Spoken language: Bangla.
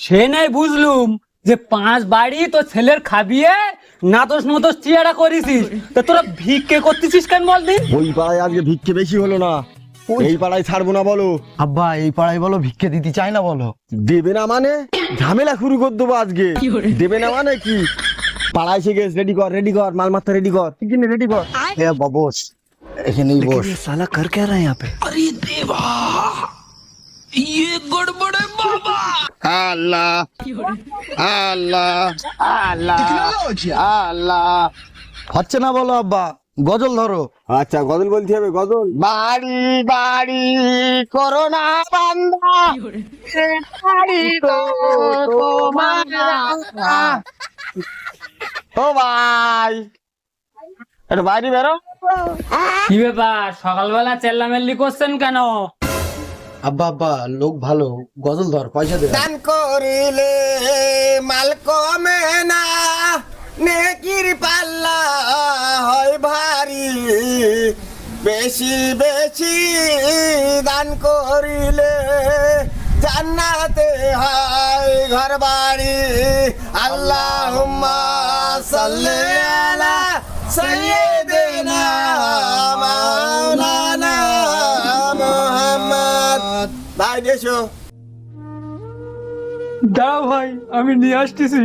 সে নাই বুঝলুম যে 5 বাড়ি তো ছেলের খাবিয়ে নাতস নতস চিয়ারা করেছিস, তা তোরা ভিক্ষে করতেছিস কেন বল দিন? ওই পাড়ায় আজকে ভিক্ষে বেশি হলো না, এই পাড়ায় ছাড়বো না বলো। আব্বা এই পাড়ায় বলো ভিক্ষে দিতে চাই না বলো। দেবে না মানে ঝামেলা শুরু করে দেবো আজকে। দেবে না মানে কি? পাড়ায় এসে গেছ, রেডি কর মাল মাথা রেডি কর, রেডি কর। এ বস এখানেই বস। साला कर क्या रहा है यहाँ पे? আল্লাহ আল্লাহ আল্লাহ আল্লাহ। হচ্ছে না বলো আব্বা, গজল ধরো। আচ্ছা গজল বলতে হবে, গজল। বাড়ি বাড়ি করোনা বান্দা, বাড়ি তো তোমার। ও ভাই একটু বাইরে বেরো। কি ব্যাপার সকালবেলা চেল্লামেল্লি করছেন কেন? আব্বা আব্বা লোক ভালো, গজল ধর, পয়সা দে। দান করিলে মাল কমে না, নেকির পাল্লা হয় ভারী। বেশি বেশি দান করিলে জান্নাতে হয় ঘর বাড়ি। আল্লাহুম্মা সাল্লি আলা সাইয়্যিদিনা মাওলানা মুহাম্মদ। ভাই দেশো দাঁড়াও ভাই, আমি নিয়ে আসতেছি।